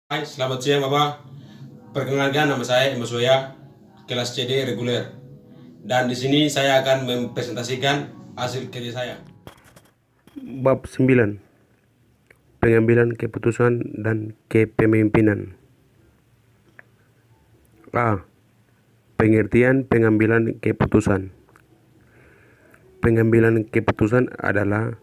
Hai, selamat siang Bapak. Perkenalkan nama saya Emos Soya, kelas CD reguler. Dan di sini saya akan mempresentasikan hasil kerja saya. Bab 9. Pengambilan keputusan dan kepemimpinan. A. Pengertian pengambilan keputusan. Pengambilan keputusan adalah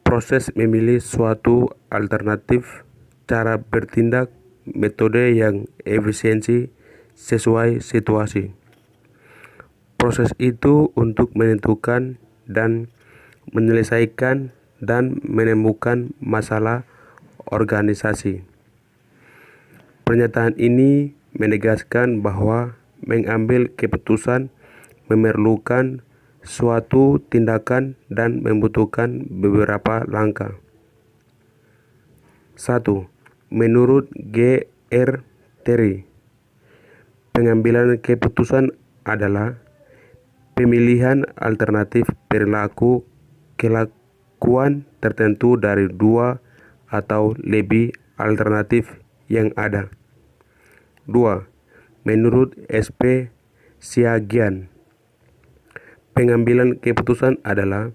proses memilih suatu alternatif cara bertindak, metode yang efisiensi sesuai situasi. Proses itu untuk menentukan dan menyelesaikan dan menemukan masalah organisasi. Pernyataan ini menegaskan bahwa mengambil keputusan memerlukan suatu tindakan dan membutuhkan beberapa langkah. 1. Menurut G.R. Terry, pengambilan keputusan adalah pemilihan alternatif perilaku kelakuan tertentu dari dua atau lebih alternatif yang ada. 2. Menurut S.P. Siagian, pengambilan keputusan adalah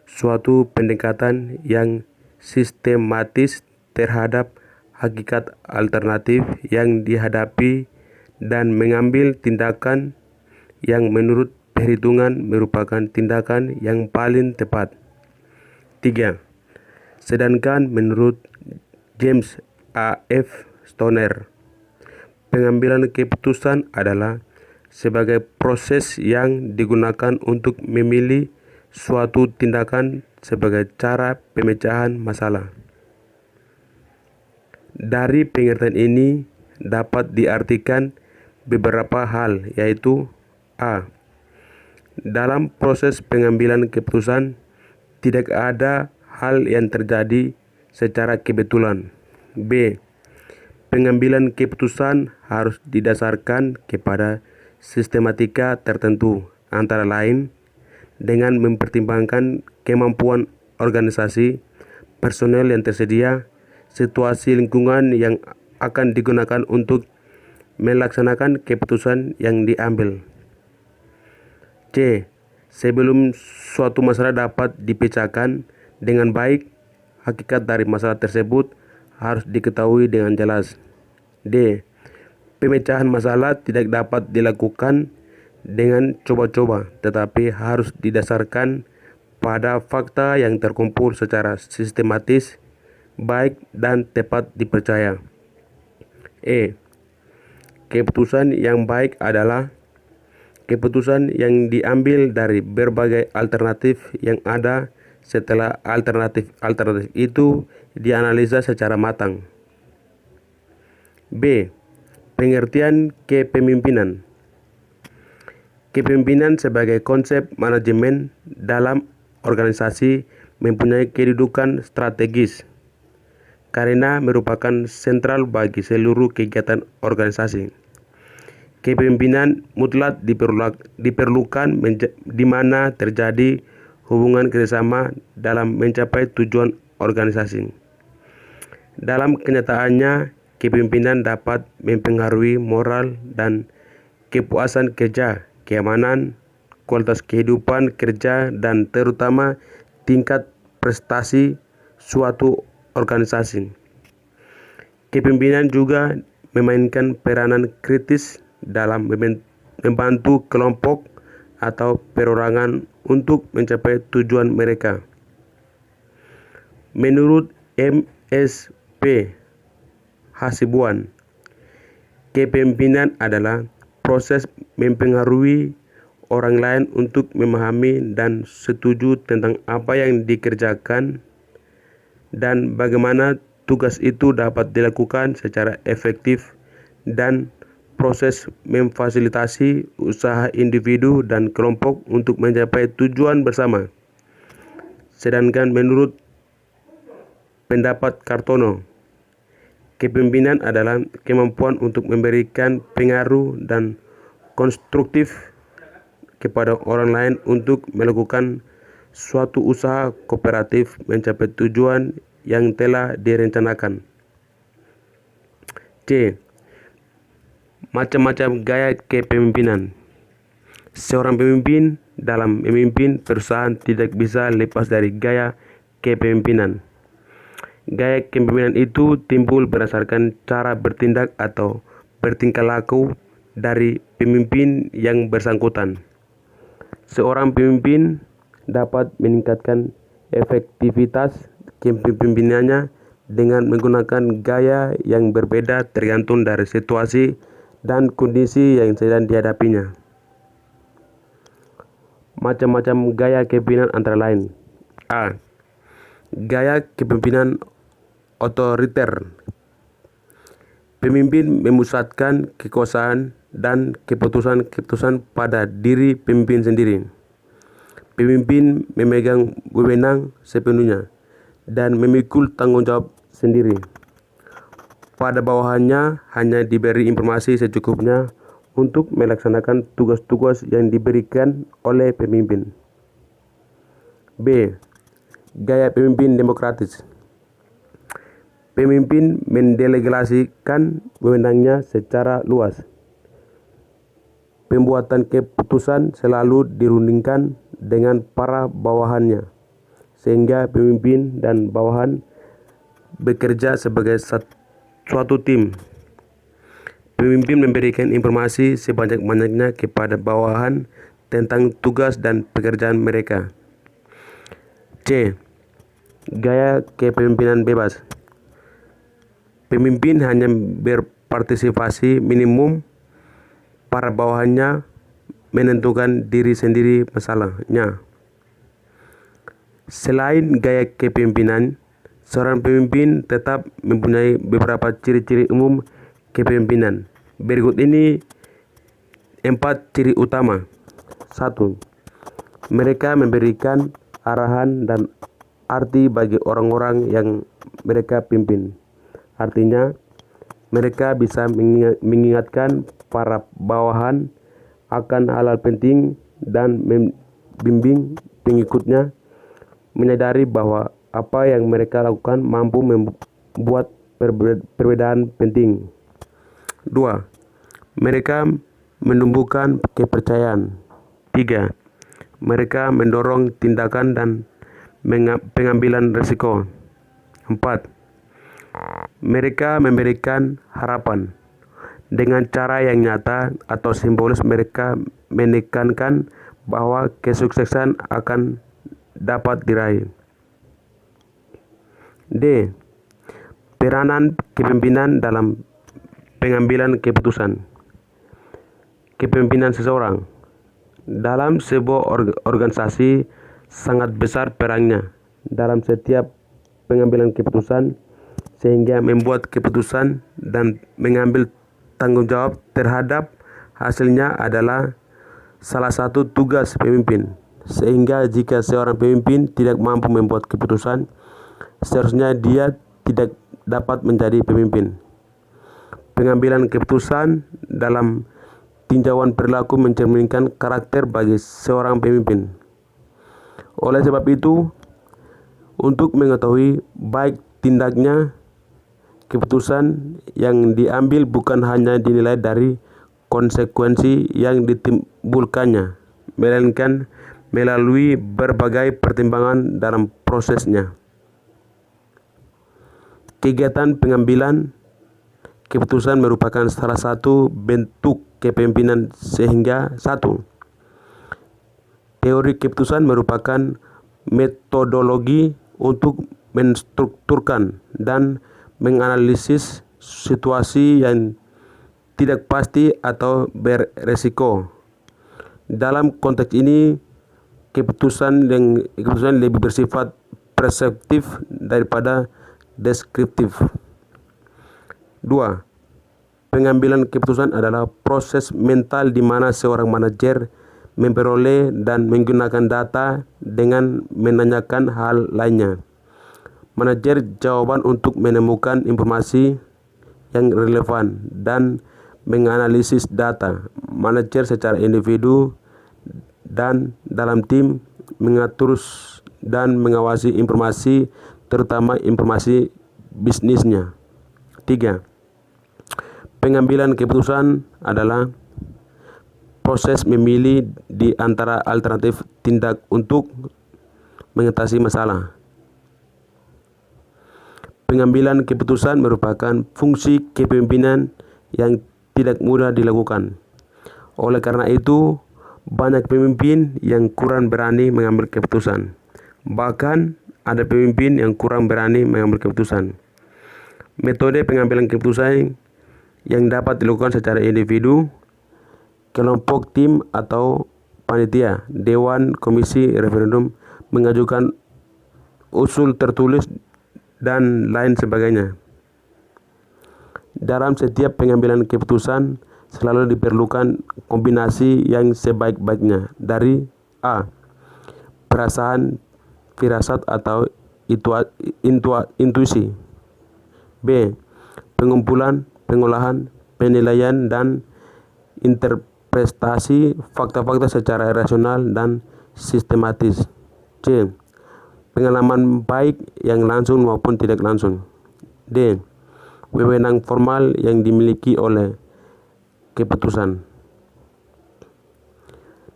suatu pendekatan yang sistematis terhadap hakikat alternatif yang dihadapi dan mengambil tindakan yang menurut perhitungan merupakan tindakan yang paling tepat. 3. Sedangkan menurut James A. F. Stoner, pengambilan keputusan adalah sebagai proses yang digunakan untuk memilih suatu tindakan sebagai cara pemecahan masalah. Dari pengertian ini dapat diartikan beberapa hal, yaitu A. Dalam proses pengambilan keputusan tidak ada hal yang terjadi secara kebetulan. B. Pengambilan keputusan harus didasarkan kepada sistematika tertentu, antara lain dengan mempertimbangkan kemampuan organisasi, personel yang tersedia, situasi lingkungan yang akan digunakan untuk melaksanakan keputusan yang diambil. C. Sebelum suatu masalah dapat dipecahkan dengan baik, hakikat dari masalah tersebut harus diketahui dengan jelas. D. Pemecahan masalah tidak dapat dilakukan dengan coba-coba, tetapi harus didasarkan pada fakta yang terkumpul secara sistematis, baik dan tepat dipercaya. E. Keputusan yang baik adalah keputusan yang diambil dari berbagai alternatif yang ada setelah alternatif itu dianalisa secara matang. B. Pengertian kepemimpinan. Kepemimpinan sebagai konsep manajemen dalam organisasi mempunyai kedudukan strategis karena merupakan sentral bagi seluruh kegiatan organisasi. Kepemimpinan mutlak diperlukan di mana terjadi hubungan kerjasama dalam mencapai tujuan organisasi. Dalam kenyataannya, kepemimpinan dapat mempengaruhi moral dan kepuasan kerja, keamanan, kualitas kehidupan kerja, dan terutama tingkat prestasi suatu organisasi. Kepemimpinan juga memainkan peranan kritis dalam membantu kelompok atau perorangan untuk mencapai tujuan mereka. Menurut M.S.P. Hasibuan, kepemimpinan adalah proses mempengaruhi orang lain untuk memahami dan setuju tentang apa yang dikerjakan dan bagaimana tugas itu dapat dilakukan secara efektif, dan proses memfasilitasi usaha individu dan kelompok untuk mencapai tujuan bersama. Sedangkan menurut pendapat Kartono, kepemimpinan adalah kemampuan untuk memberikan pengaruh dan konstruktif kepada orang lain untuk melakukan suatu usaha kooperatif mencapai tujuan yang telah direncanakan. C. Macam-macam gaya kepemimpinan. Seorang pemimpin dalam memimpin perusahaan tidak bisa lepas dari gaya kepemimpinan. Gaya kepemimpinan itu timbul berdasarkan cara bertindak atau bertingkah laku dari pemimpin yang bersangkutan. Seorang pemimpin dapat meningkatkan efektivitas kepemimpinannya dengan menggunakan gaya yang berbeda tergantung dari situasi dan kondisi yang sedang dihadapinya. Macam-macam gaya kepemimpinan antara lain: A. Gaya kepemimpinan otoriter. Pemimpin memusatkan kekuasaan dan keputusan-keputusan pada diri pemimpin sendiri. Pemimpin memegang wewenang sepenuhnya dan memikul tanggung jawab sendiri. Pada bawahannya hanya diberi informasi secukupnya untuk melaksanakan tugas-tugas yang diberikan oleh pemimpin. B. Gaya pemimpin demokratis. Pemimpin mendelegasikan wewenangnya secara luas. Pembuatan keputusan selalu dirundingkan dengan para bawahannya, sehingga pemimpin dan bawahan bekerja sebagai suatu tim. Pemimpin memberikan informasi sebanyak-banyaknya kepada bawahan tentang tugas dan pekerjaan mereka. C. Gaya kepemimpinan bebas. Pemimpin hanya berpartisipasi minimum, para bawahannya menentukan diri sendiri masalahnya. Selain gaya kepemimpinan, seorang pemimpin tetap mempunyai beberapa ciri-ciri umum kepemimpinan. Berikut ini 4 ciri utama. 1. Mereka memberikan arahan dan arti bagi orang-orang yang mereka pimpin. Artinya, mereka bisa mengingatkan para bawahan akan hal-hal penting dan membimbing pengikutnya menyadari bahwa apa yang mereka lakukan mampu membuat perbedaan penting. 2. Mereka menumbuhkan kepercayaan. 3. Mereka mendorong tindakan dan pengambilan risiko. 4. Mereka memberikan harapan. Dengan cara yang nyata atau simbolis mereka menekankan bahwa kesuksesan akan dapat diraih. D. Peranan kepemimpinan dalam pengambilan keputusan. Kepemimpinan seseorang dalam sebuah organisasi sangat besar perannya dalam setiap pengambilan keputusan, sehingga membuat keputusan dan mengambil tanggung jawab terhadap hasilnya adalah salah satu tugas pemimpin. Sehingga jika seorang pemimpin tidak mampu membuat keputusan, seharusnya dia tidak dapat menjadi pemimpin. Pengambilan keputusan dalam tinjauan perilaku mencerminkan karakter bagi seorang pemimpin. Oleh sebab itu, untuk mengetahui baik tindaknya, keputusan yang diambil bukan hanya dinilai dari konsekuensi yang ditimbulkannya, melainkan melalui berbagai pertimbangan dalam prosesnya. Kegiatan pengambilan keputusan merupakan salah satu bentuk kepemimpinan sehingga 1. Teori keputusan merupakan metodologi untuk menstrukturkan dan menganalisis situasi yang tidak pasti atau beresiko. Dalam konteks ini, keputusan lebih bersifat perseptif daripada deskriptif. 2. Pengambilan keputusan adalah proses mental di mana seorang manajer memperoleh dan menggunakan data dengan menanyakan hal lainnya. Manajer jawaban untuk menemukan informasi yang relevan dan menganalisis data. Manajer secara individu dan dalam tim mengatur dan mengawasi informasi, terutama informasi bisnisnya. 3. Pengambilan keputusan adalah proses memilih di antara alternatif tindak untuk mengatasi masalah. Pengambilan keputusan merupakan fungsi kepemimpinan yang tidak mudah dilakukan. Oleh karena itu, banyak pemimpin yang kurang berani mengambil keputusan. Bahkan ada pemimpin yang kurang berani mengambil keputusan. Metode pengambilan keputusan yang dapat dilakukan secara individu, kelompok, tim, atau panitia, dewan, komisi, referendum, mengajukan usul tertulis, dan lain sebagainya. Dalam setiap pengambilan keputusan selalu diperlukan kombinasi yang sebaik-baiknya dari A. Perasaan, firasat atau intuisi. B. Pengumpulan, pengolahan, penilaian, dan interpretasi fakta-fakta secara rasional dan sistematis. C. Pengalaman baik yang langsung maupun tidak langsung. D. Wewenang formal yang dimiliki oleh keputusan.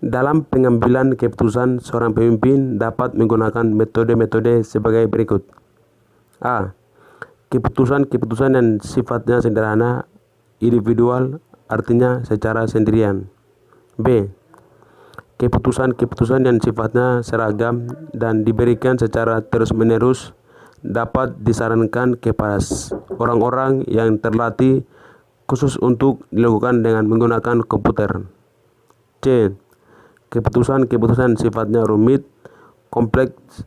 Dalam pengambilan keputusan, seorang pemimpin dapat menggunakan metode-metode sebagai berikut. A. Keputusan-keputusan yang sifatnya sederhana, individual, artinya secara sendirian. B. Keputusan-keputusan yang sifatnya seragam dan diberikan secara terus-menerus dapat disarankan kepada orang-orang yang terlatih khusus untuk dilakukan dengan menggunakan komputer. C. Keputusan-keputusan sifatnya rumit, kompleks,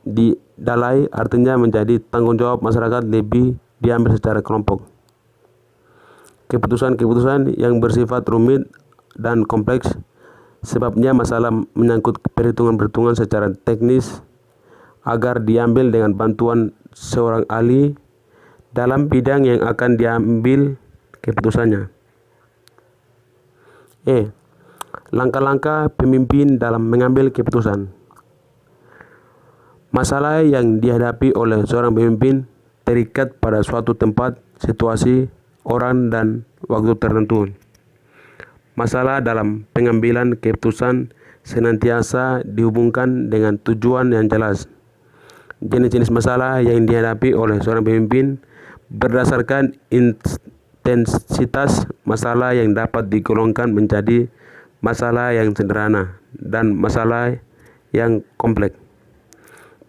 didalai, artinya menjadi tanggung jawab masyarakat lebih diambil secara kelompok. Keputusan-keputusan yang bersifat rumit dan kompleks sebabnya masalah menyangkut perhitungan-perhitungan secara teknis agar diambil dengan bantuan seorang ahli dalam bidang yang akan diambil keputusannya. E. Langkah-langkah pemimpin dalam mengambil keputusan. Masalah yang dihadapi oleh seorang pemimpin terikat pada suatu tempat, situasi, orang, dan waktu tertentu. Masalah dalam pengambilan keputusan senantiasa dihubungkan dengan tujuan yang jelas. Jenis-jenis masalah yang dihadapi oleh seorang pemimpin berdasarkan intensitas masalah yang dapat digolongkan menjadi masalah yang sederhana dan masalah yang kompleks.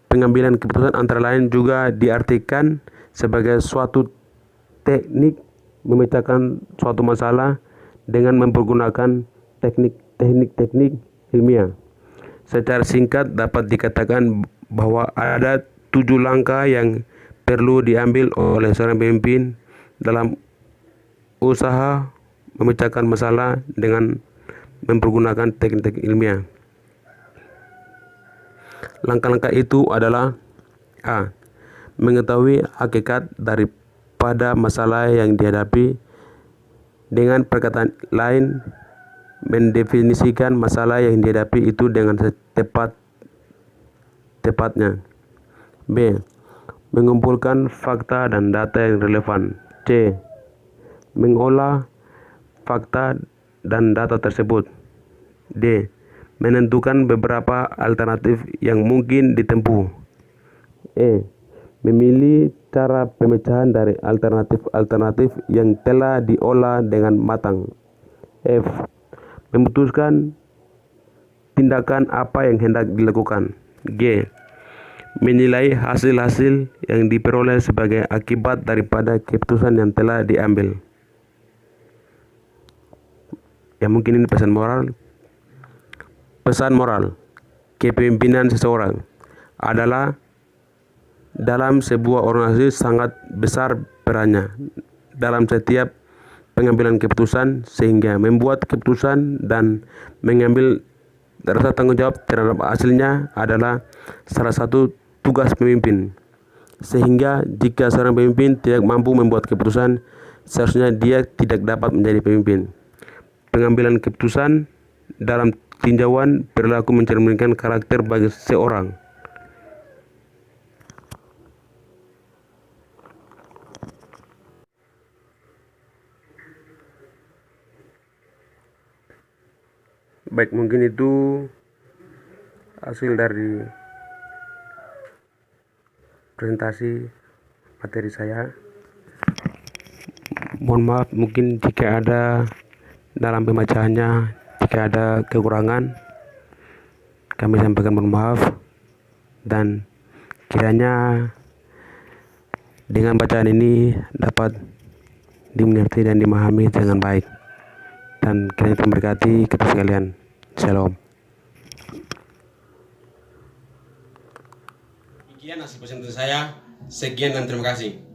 Pengambilan keputusan antara lain juga diartikan sebagai suatu teknik memecahkan suatu masalah dengan mempergunakan teknik ilmiah. Secara singkat dapat dikatakan bahwa ada 7 langkah yang perlu diambil oleh seorang pemimpin dalam usaha memecahkan masalah dengan mempergunakan teknik ilmiah. Langkah-langkah itu adalah A. Mengetahui hakikat daripada masalah yang dihadapi. Dengan perkataan lain, mendefinisikan masalah yang dihadapi itu dengan tepatnya. B. Mengumpulkan fakta dan data yang relevan. C. Mengolah fakta dan data tersebut. D. Menentukan beberapa alternatif yang mungkin ditempuh. E. Memilih cara pemecahan dari alternatif-alternatif yang telah diolah dengan matang. F. Memutuskan tindakan apa yang hendak dilakukan. G. Menilai hasil-hasil yang diperoleh sebagai akibat daripada keputusan yang telah diambil. Ya, mungkin ini pesan moral. Pesan moral kepemimpinan seseorang adalah dalam sebuah organisasi sangat besar perannya dalam setiap pengambilan keputusan, sehingga membuat keputusan dan mengambil rasa tanggung jawab terhadap hasilnya adalah salah satu tugas pemimpin. Sehingga jika seorang pemimpin tidak mampu membuat keputusan, seharusnya dia tidak dapat menjadi pemimpin. Pengambilan keputusan dalam tinjauan perilaku mencerminkan karakter bagi seorang. Baik, mungkin itu hasil dari presentasi materi saya. Mohon maaf mungkin jika ada dalam pembacaannya, jika ada kekurangan, kami sampaikan mohon maaf, dan kiranya dengan bacaan ini dapat dimengerti dan dimahami dengan baik, dan kiranya memberkati kita sekalian. Shalom. Sekian hasil presentasi saya. Sekian dan terima kasih.